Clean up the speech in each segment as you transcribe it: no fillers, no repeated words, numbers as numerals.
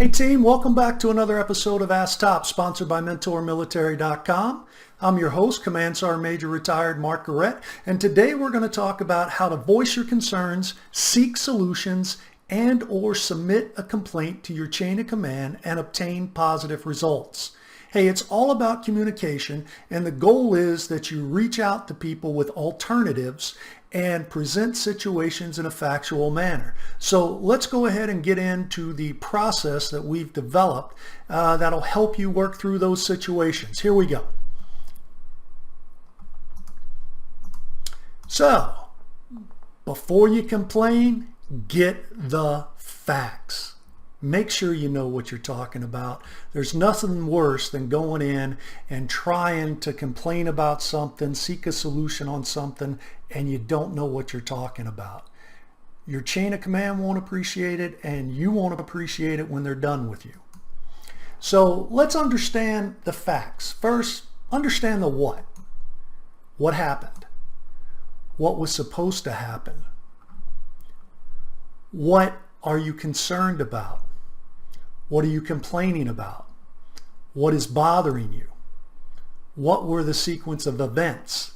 Hey team, welcome back to another episode of Ask Top, sponsored by MentorMilitary.com. I'm your host, Command Sergeant Major Retired Mark Garrett, and today we're going to talk about how to voice your concerns, seek solutions, and or submit a complaint to your chain of command and obtain positive results. Hey, it's all about communication, and the goal is that you reach out to people with alternatives and present situations in a factual manner. So let's go ahead and get into the process that we've developed that'll help you work through those situations. Here we go. So, before you complain, get the facts. Make sure you know what you're talking about. There's nothing worse than going in and trying to complain about something, seek a solution on something, and you don't know what you're talking about. Your chain of command won't appreciate it, and you won't appreciate it when they're done with you. So let's understand the facts. First, understand the what. What happened? What was supposed to happen? What are you concerned about? What are you complaining about? What is bothering you? What were the sequence of events?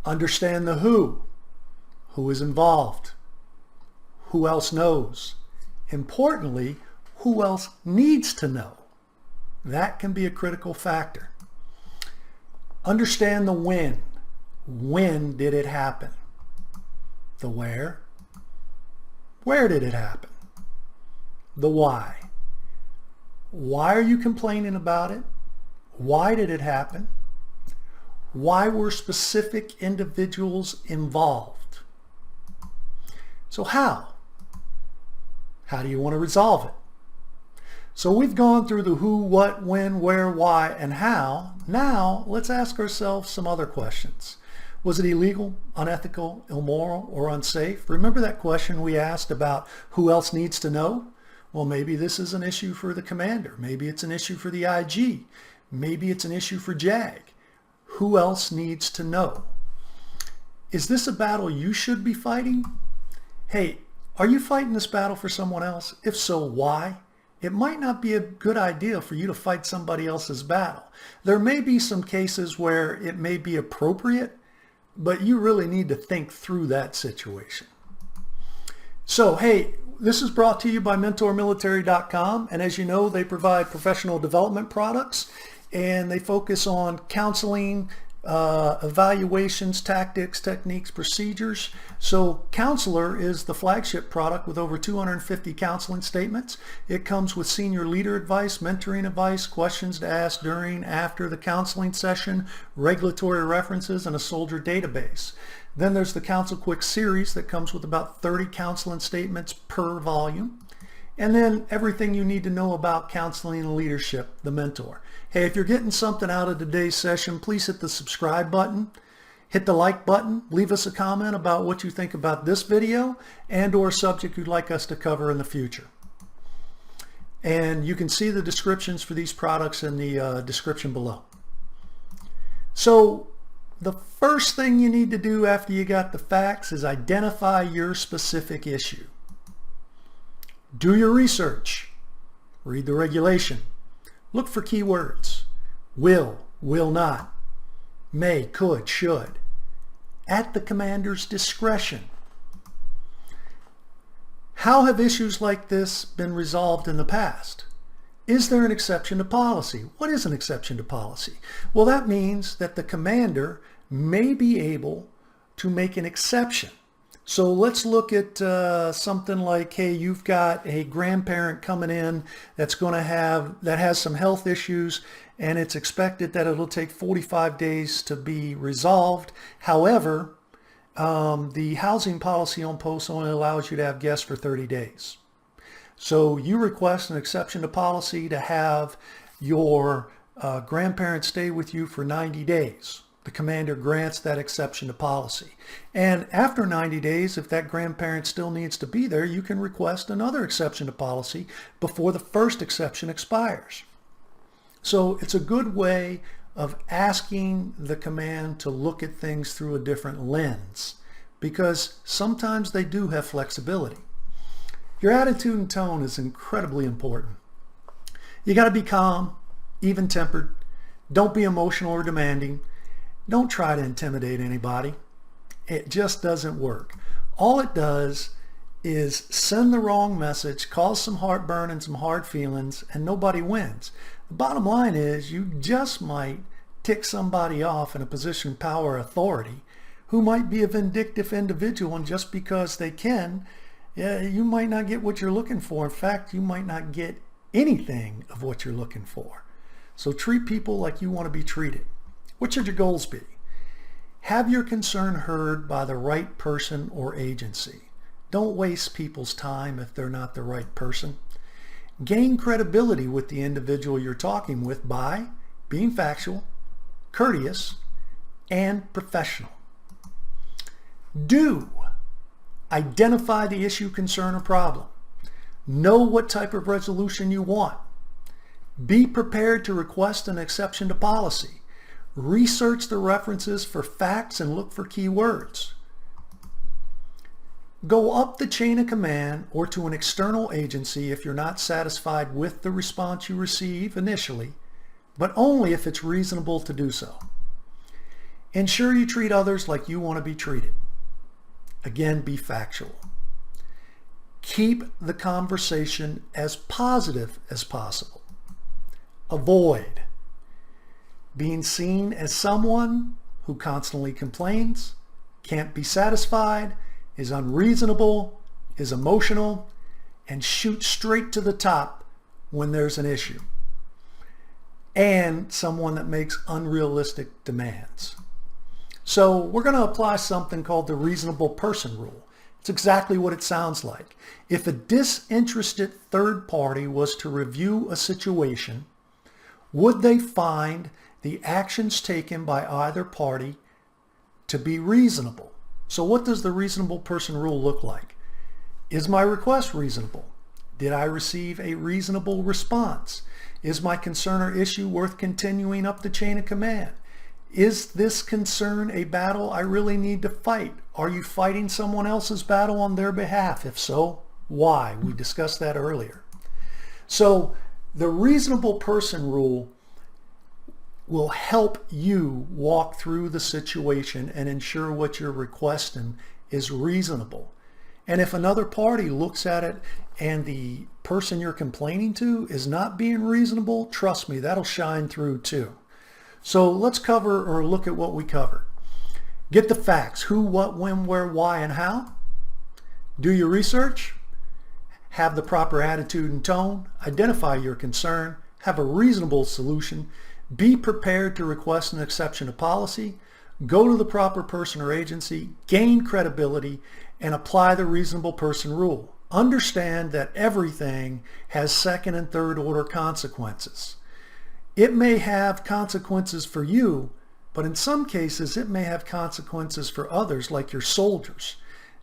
Understand the who. Who is involved? Who else knows? Importantly, who else needs to know? That can be a critical factor. Understand the when. When did it happen? The where. Where did it happen? The why. Why are you complaining about it? Why did it happen? Why were specific individuals involved? So how? How do you want to resolve it? So we've gone through the who, what, when, where, why, and how. Now let's ask ourselves some other questions. Was it illegal, unethical, immoral, or unsafe? Remember that question we asked about who else needs to know? Well, maybe this is an issue for the commander. Maybe it's an issue for the IG. Maybe it's an issue for JAG. Who else needs to know? Is this a battle you should be fighting? Hey, are you fighting this battle for someone else? If so, why? It might not be a good idea for you to fight somebody else's battle. There may be some cases where it may be appropriate, but you really need to think through that situation. So, hey, this is brought to you by MentorMilitary.com, and as you know, they provide professional development products, and they focus on counseling, evaluations, tactics, techniques, procedures. So Counselor is the flagship product with over 250 counseling statements. It comes with senior leader advice, mentoring advice, questions to ask during, after the counseling session, regulatory references, and a soldier database. Then there's the Counsel Quick series that comes with about 30 counseling statements per volume. And then everything you need to know about counseling and leadership, the mentor. Hey, if you're getting something out of today's session, please hit the subscribe button, hit the like button, leave us a comment about what you think about this video and or subject you'd like us to cover in the future. And you can see the descriptions for these products in the description below. So the first thing you need to do after you got the facts is identify your specific issue. Do your research. Read the regulation. Look for keywords. Will not, may, could, should. At the commander's discretion. How have issues like this been resolved in the past? Is there an exception to policy? What is an exception to policy? Well, that means that the commander may be able to make an exception. So let's look at something like, hey, you've got a grandparent coming in that has some health issues, and it's expected that it'll take 45 days to be resolved. However, the housing policy on post only allows you to have guests for 30 days. So you request an exception to policy to have your grandparent stay with you for 90 days. The commander grants that exception to policy. And after 90 days, if that grandparent still needs to be there, you can request another exception to policy before the first exception expires. So it's a good way of asking the command to look at things through a different lens, because sometimes they do have flexibility. Your attitude and tone is incredibly important. You got to be calm, even-tempered. Don't be emotional or demanding. Don't try to intimidate anybody. It just doesn't work. All it does is send the wrong message, cause some heartburn and some hard feelings, and nobody wins. The bottom line is you just might tick somebody off in a position of power or authority who might be a vindictive individual, and just because they can, you might not get what you're looking for. In fact, you might not get anything of what you're looking for. So treat people like you want to be treated. What should your goals be? Have your concern heard by the right person or agency. Don't waste people's time if they're not the right person. Gain credibility with the individual you're talking with by being factual, courteous, and professional. Do. Identify the issue, concern, or problem. Know what type of resolution you want. Be prepared to request an exception to policy. Research the references for facts and look for keywords. Go up the chain of command or to an external agency if you're not satisfied with the response you receive initially, but only if it's reasonable to do so. Ensure you treat others like you want to be treated. Again, be factual. Keep the conversation as positive as possible. Avoid being seen as someone who constantly complains, can't be satisfied, is unreasonable, is emotional, and shoots straight to the top when there's an issue. And someone that makes unrealistic demands. So we're going to apply something called the reasonable person rule. It's exactly what it sounds like. If a disinterested third party was to review a situation, would they find the actions taken by either party to be reasonable? So what does the reasonable person rule look like? Is my request reasonable? Did I receive a reasonable response? Is my concern or issue worth continuing up the chain of command? Is this concern a battle I really need to fight? Are you fighting someone else's battle on their behalf? If so, why? We discussed that earlier. So the reasonable person rule will help you walk through the situation and ensure what you're requesting is reasonable. And if another party looks at it and the person you're complaining to is not being reasonable, trust me, that'll shine through too. So let's cover or look at what we covered. Get the facts: who, what, when, where, why, and how. Do your research. Have the proper attitude and tone. Identify your concern. Have a reasonable solution. Be prepared to request an exception to policy. Go to the proper person or agency. Gain credibility and apply the reasonable person rule. Understand that everything has second and third order consequences. It may have consequences for you, but in some cases it may have consequences for others, like your soldiers.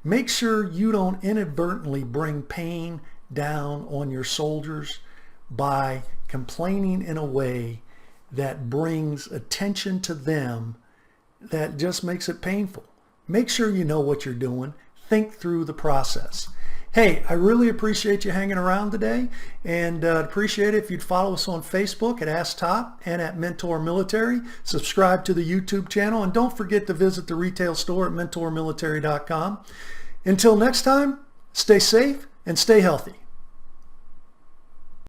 Make sure you don't inadvertently bring pain down on your soldiers by complaining in a way that brings attention to them that just makes it painful. Make sure you know what you're doing. Think through the process. Hey, I really appreciate you hanging around today, and appreciate it if you'd follow us on Facebook at Ask Top and at Mentor Military. Subscribe to the YouTube channel, and don't forget to visit the retail store at mentormilitary.com. Until next time, stay safe and stay healthy.